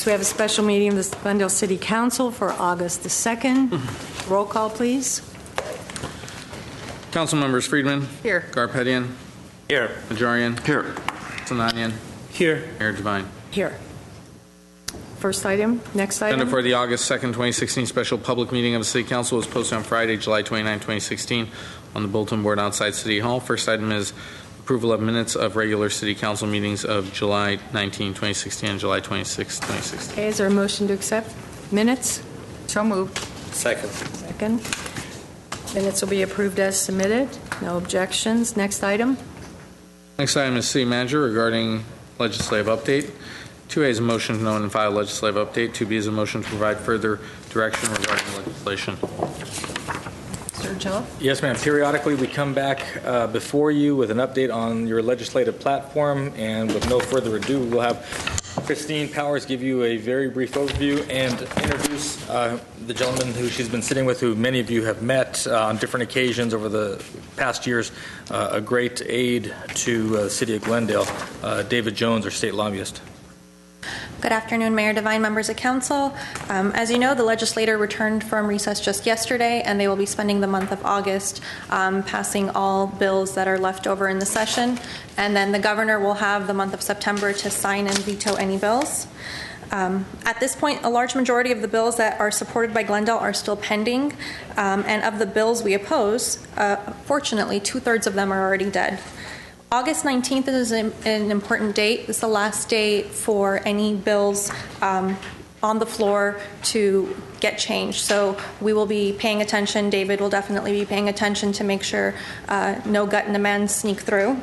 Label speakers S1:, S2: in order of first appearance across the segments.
S1: So we have a special meeting of the Glendale City Council for August the 2nd. Roll call, please.
S2: Council members: Friedman.
S1: Here.
S2: Garpetian.
S3: Here.
S2: Najarian.
S3: Here.
S2: Sinanian.
S3: Here.
S2: Mayor Devine.
S1: Here. First item. Next item.
S2: Agenda for the August 2nd, 2016 special public meeting of the City Council was posted on Friday, July 29, 2016 on the bulletin board outside City Hall. First item is approval of minutes of regular City Council meetings of July 19, 2016 and July 26, 2016.
S1: Okay, is there a motion to accept minutes?
S4: So moved.
S3: Second.
S1: Second. Minutes will be approved as submitted. No objections. Next item.
S2: Next item is City Manager regarding legislative update. 2A is a motion to know and file legislative update. 2B is a motion to provide further direction regarding legislation.
S1: Sir Joe?
S5: Yes, ma'am. Periodically, we come back before you with an update on your legislative platform, and with no further ado, we'll have Christine Powers give you a very brief overview and introduce the gentleman who she's been sitting with, who many of you have met on different occasions over the past years, a great aide to the City of Glendale, David Jones, our state lobbyist.
S6: Good afternoon, Mayor Devine, members of council. As you know, the legislature returned from recess just yesterday, and they will be spending the month of August passing all bills that are left over in the session. And then the governor will have the month of September to sign and veto any bills. At this point, a large majority of the bills that are supported by Glendale are still pending. And of the bills we oppose, fortunately, 2/3 of them are already dead. August 19th is an important date. It's the last day for any bills on the floor to get changed. So we will be paying attention. David will definitely be paying attention to make sure no gut and amends sneak through.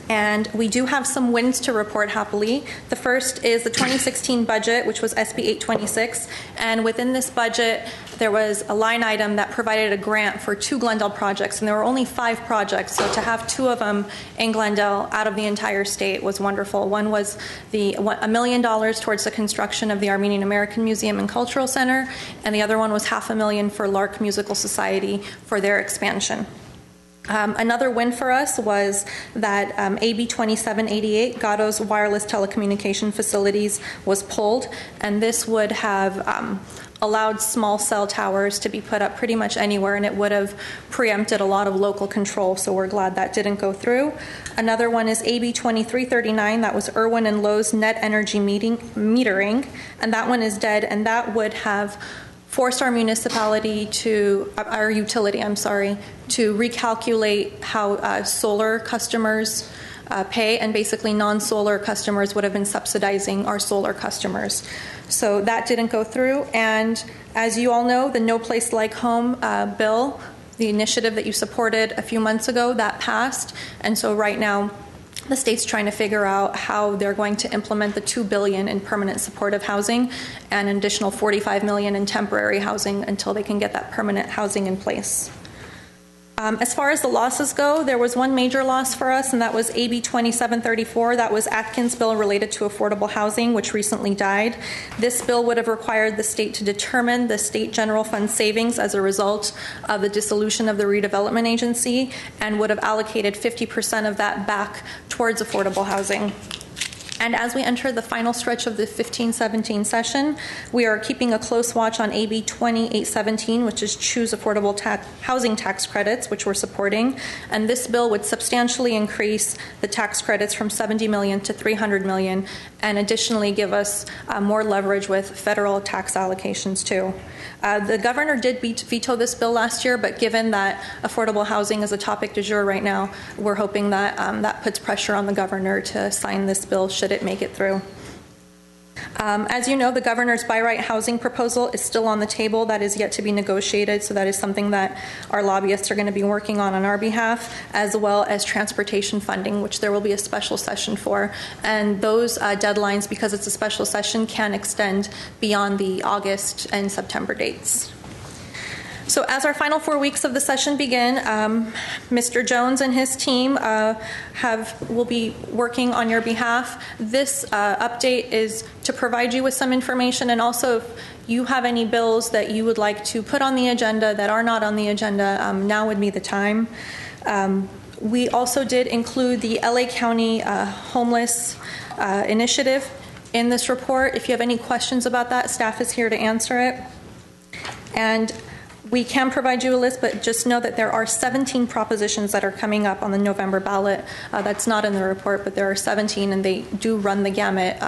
S6: And we do have some wins to report happily. The first is the 2016 budget, which was SB 826. And within this budget, there was a line item that provided a grant for 2 Glendale projects. And there were only 5 projects. So to have 2 of them in Glendale out of the entire state was wonderful. One was $1 million towards the construction of the Armenian American Museum and Cultural Center. And the other one was $500,000 for Lark Musical Society for their expansion. Another win for us was that AB 2788, Gatto's wireless telecommunication facilities, was pulled, and this would have allowed small cell towers to be put up pretty much anywhere, and it would have preempted a lot of local control, so we're glad that didn't go through. Another one is AB 2339, that was Irwin and Lowe's net energy metering, and that one is dead, and that would have forced our utility to recalculate how solar customers pay, and basically non-solar customers would have been subsidizing our solar customers. So that didn't go through. And as you all know, the No Place Like Home bill, the initiative that you supported a few months ago, that passed. And so right now, the state's trying to figure out how they're going to implement the $2 billion in permanent supportive housing and an additional $45 million in temporary housing until they can get that permanent housing in place. As far as the losses go, there was one major loss for us, and that was AB 2734. That was Atkins' bill related to affordable housing, which recently died. This bill would have required the state to determine the state general fund savings as a result of the dissolution of the redevelopment agency, and would have allocated 50% of that back towards affordable housing. And as we enter the final stretch of the 15-17 session, we are keeping a close watch on AB 2817, which is Choose Affordable Housing Tax Credits, which we're supporting. And this bill would substantially increase the tax credits from $70 million to $300 million, and additionally give us more leverage with federal tax allocations too. The governor did veto this bill last year, but given that affordable housing is a topic du jour right now, we're hoping that that puts pressure on the governor to sign this bill should it make it through. As you know, the governor's by right housing proposal is still on the table. That is yet to be negotiated, so that is something that our lobbyists are going to be working on our behalf, as well as transportation funding, which there will be a special session for. And those deadlines, because it's a special session, can extend beyond the August and September dates. So as our final 4 weeks of the session begin, Mr. Jones and his team will be working on your behalf. This update is to provide you with some information, and also if you have any bills that you would like to put on the agenda that are not on the agenda, now would be the time. We also did include the LA County Homeless Initiative. in this report. If you have any questions about that, staff is here to answer it. And we can provide you a list, but just know that there are 17 propositions that are coming up on the November ballot. That's not in the report, but there are 17, and they do run the gamut.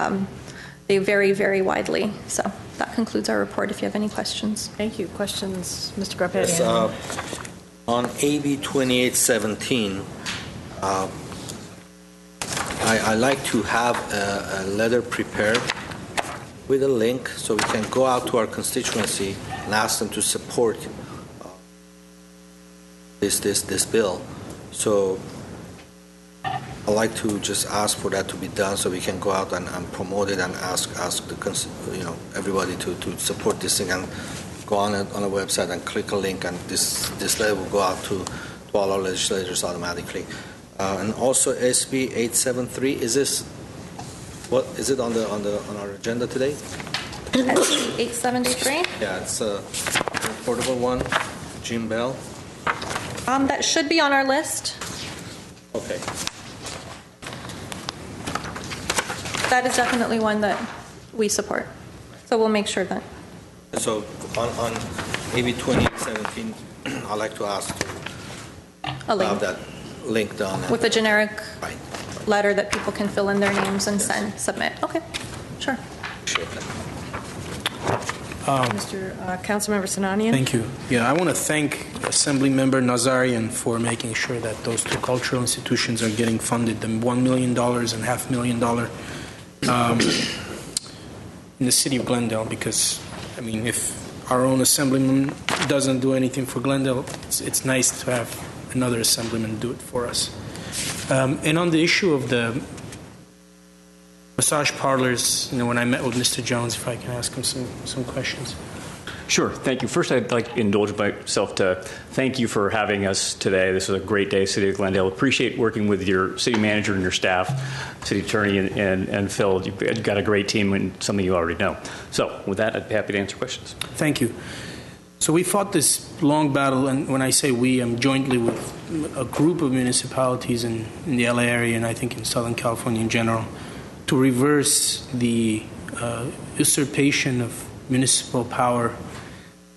S6: They vary very widely. So that concludes our report. If you have any questions.
S1: Thank you. Questions, Mr. Garpetti?
S3: Yes, on AB 2817, I like to have a letter prepared with a link so we can go out to our constituency and ask them to support this bill. So I'd like to just ask for that to be done so we can go out and promote it and ask the everybody to support this thing and go on a website and click a link, and this letter will go out to all our legislators automatically. And also SB 873, is it on our agenda today?
S6: SB 873.
S3: Yeah, it's a portable one. Jim Bell.
S6: That should be on our list.
S3: Okay.
S6: That is definitely one that we support. So we'll make sure that.
S3: So on AB 2817, I'd like to ask to
S6: A link.
S3: have that link done.
S6: With a generic
S3: Right.
S6: letter that people can fill in their names and submit. Okay, sure.
S3: Appreciate that.
S1: Mr. Councilmember Sinanian?
S4: Thank you. Yeah, I want to thank Assemblymember Nazarian for making sure that those two cultural institutions are getting funded, the $1 million and $500,000 in the city of Glendale, because, I mean, if our own assemblyman doesn't do anything for Glendale, it's nice to have another assemblyman do it for us. And on the issue of the massage parlors, when I met with Mr. Jones, if I can ask him some questions.
S7: Sure. Thank you. First, I'd like to indulge myself to thank you for having us today. This is a great day, City of Glendale. Appreciate working with your city manager and your staff, city attorney, and Phil. You've got a great team and something you already know. So with that, I'd be happy to answer questions.
S4: Thank you. So we fought this long battle, and when I say we, I'm jointly with a group of municipalities in the LA area, and I think in Southern California in general, to reverse the usurpation of municipal power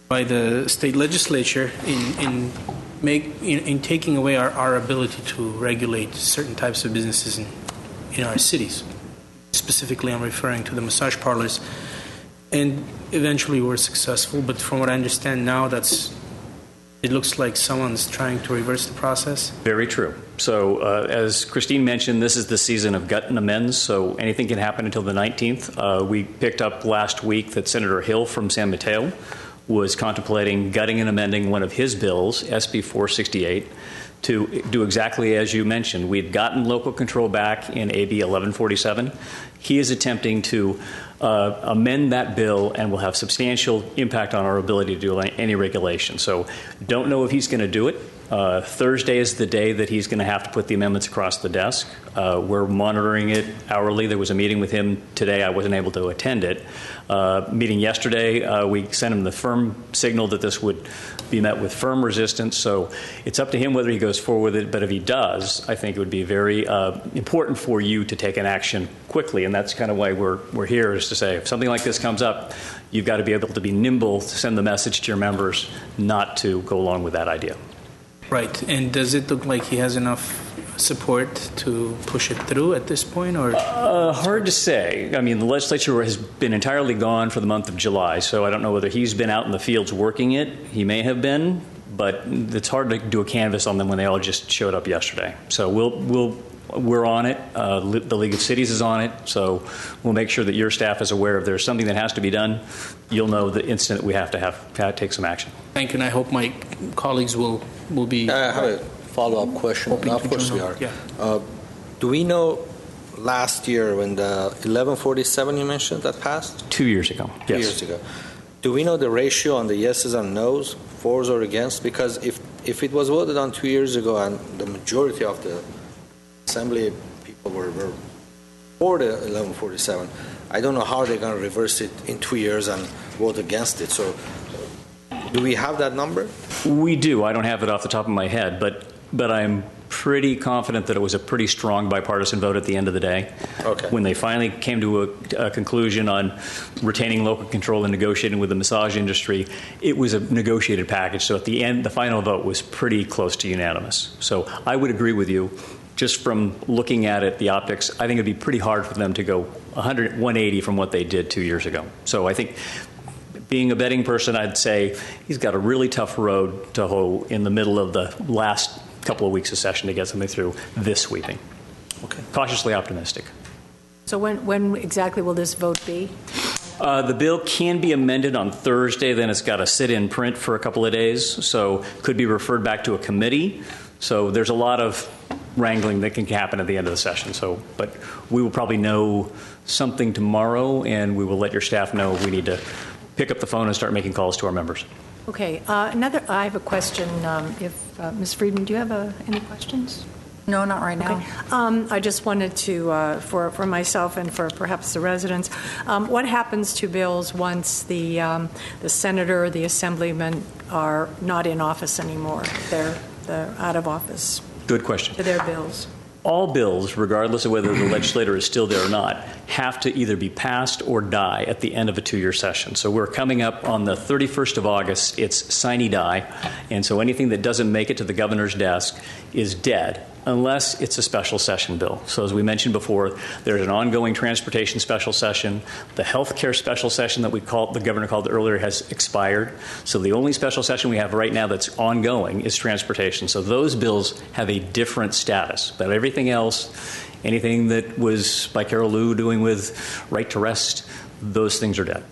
S4: by the state legislature in taking away our ability to regulate certain types of businesses in our cities. Specifically, I'm referring to the massage parlors. And eventually we're successful, but from what I understand now, it looks like someone's trying to reverse the process.
S7: Very true. So as Christine mentioned, this is the season of gut and amends, so anything can happen until the 19th. We picked up last week that Senator Hill from San Mateo was contemplating gutting and amending one of his bills, SB 468, to do exactly as you mentioned. We'd gotten local control back in AB 1147. He is attempting to amend that bill and will have substantial impact on our ability to do any regulation. So don't know if he's going to do it. Thursday is the day that he's going to have to put the amendments across the desk. We're monitoring it hourly. There was a meeting with him today. I wasn't able to attend it. Meeting yesterday, we sent him the firm signal that this would be met with firm resistance. So it's up to him whether he goes forward with it. But if he does, I think it would be very important for you to take an action quickly. And that's kind of why we're here, is to say if something like this comes up, you've got to be able to be nimble to send the message to your members not to go along with that idea.
S4: Right. And does it look like he has enough support to push it through at this point, or?
S7: Hard to say. I mean, the legislature has been entirely gone for the month of July, so I don't know whether he's been out in the fields working it. He may have been, but it's hard to do a canvass on them when they all just showed up yesterday. So we're on it. The League of Cities is on it, so we'll make sure that your staff is aware if there's something that has to be done. You'll know the instant we have to take some action.
S4: Thank you, and I hope my colleagues will be.
S3: I have a follow-up question. Of course we are.
S4: Yeah.
S3: Do we know last year when the 1147 you mentioned that passed?
S7: 2 years ago. Yes.
S3: 2 years ago. Do we know the ratio on the yeses and nos, fors or against? Because if it was voted on 2 years ago and the majority of the Assembly people were for the 1147, I don't know how they're going to reverse it in 2 years and vote against it. So do we have that number?
S7: We do. I don't have it off the top of my head, but I'm pretty confident that it was a pretty strong bipartisan vote at the end of the day.
S3: Okay.
S7: When they finally came to a conclusion on retaining local control and negotiating with the massage industry, it was a negotiated package. So at the end, the final vote was pretty close to unanimous. So I would agree with you. Just from looking at it, the optics, I think it'd be pretty hard for them to go 180 from what they did 2 years ago. So I think, being a betting person, I'd say he's got a really tough road to hoe in the middle of the last couple of weeks of session to get something through this sweeping.
S3: Okay.
S7: Cautiously optimistic.
S1: So when exactly will this vote be?
S7: The bill can be amended on Thursday, then it's got to sit in print for a couple of days, so could be referred back to a committee. So there's a lot of wrangling that can happen at the end of the session. So, but we will probably know something tomorrow, and we will let your staff know we need to pick up the phone and start making calls to our members.
S1: Okay. I have a question. Ms. Friedman, do you have any questions?
S8: No, not right now.
S1: Okay. I just wanted to, for myself and for perhaps the residents, what happens to bills once the senator, the assemblyman are not in office anymore? They're out of office.
S7: Good question.
S1: To their bills.
S7: All bills, regardless of whether the legislator is still there or not, have to either be passed or die at the end of a 2-year session. So we're coming up on the 31st of August. It's sine die. And so anything that doesn't make it to the governor's desk is dead, unless it's a special session bill. So as we mentioned before, there's an ongoing transportation special session. The health care special session that the governor called earlier has expired. So the only special session we have right now that's ongoing is transportation. So those bills have a different status. But everything else, anything that was by Carol Liu doing with right to rest, those things are dead.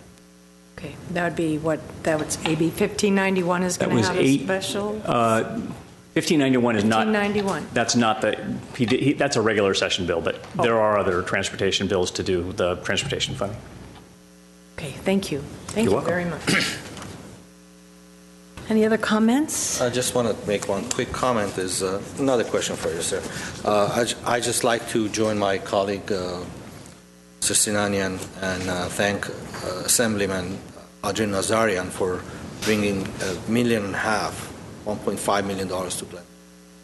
S1: Okay. That would be that was AB 1591 is going to have a special?
S7: 1591 is not.
S1: 1591.
S7: That's not that's a regular session bill, but there are other transportation bills to do the transportation funding.
S1: Okay, thank you. Thank
S7: You're
S1: you
S7: welcome.
S1: very much. Any other comments?
S3: I just want to make one quick comment. Is another question for you, sir. I just like to join my colleague, Mr. Sinanian, and thank Assemblyman Adrian Nazarian for bringing $1.5 million, $1.5 million to Glendale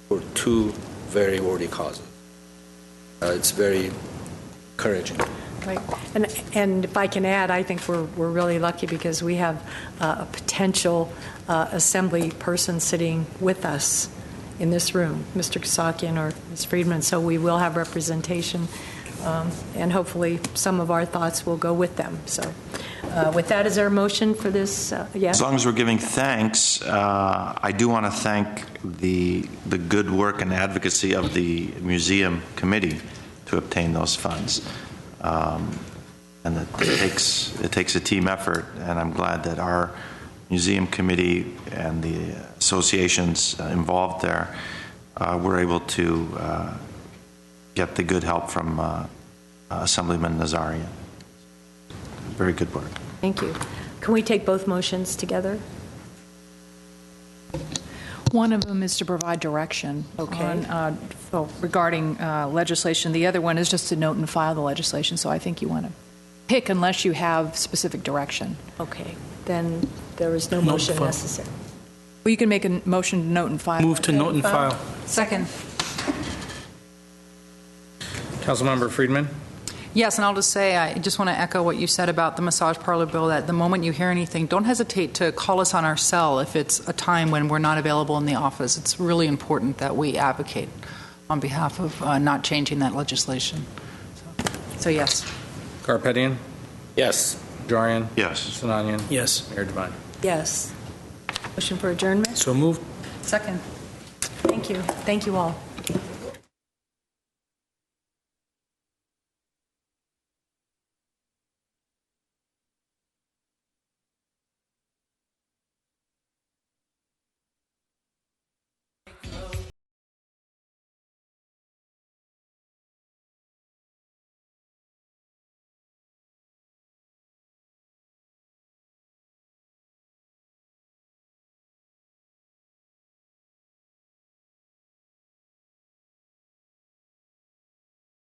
S3: for 2 very worthy causes. It's very encouraging.
S1: Right. And if I can add, I think we're really lucky because we have a potential assembly person sitting with us in this room, Mr. Kasakian or Ms. Friedman, so we will have representation, and hopefully some of our thoughts will go with them. So with that, is there a motion for this? Yes?
S9: As long as we're giving thanks, I do want to thank the good work and advocacy of the museum committee to obtain those funds. And that it takes a team effort, and I'm glad that our museum committee and the associations involved there were able to get the good help from Assemblyman Nazarian. Very good work.
S1: Thank you. Can we take both motions together?
S8: One of them is to provide direction on, regarding legislation. The other one is just to note and file the legislation. So I think you want to pick unless you have specific direction.
S1: Okay. Then there is no motion necessary.
S8: Well, you can make a motion to note and file.
S4: Move to note and file.
S8: Second.
S2: Councilmember Friedman?
S8: Yes, and I'll just say, I just want to echo what you said about the massage parlor bill, that the moment you hear anything, don't hesitate to call us on our cell if it's a time when we're not available in the office. It's really important that we advocate on behalf of not changing that legislation. So yes.
S2: Garpetian?
S3: Yes.
S2: Najarian?
S9: Yes.
S2: Sinanian?
S4: Yes.
S2: Mayor Devine?
S1: Yes. Motion for adjournment?
S4: So moved.
S8: Second.
S1: Thank you. Thank you all.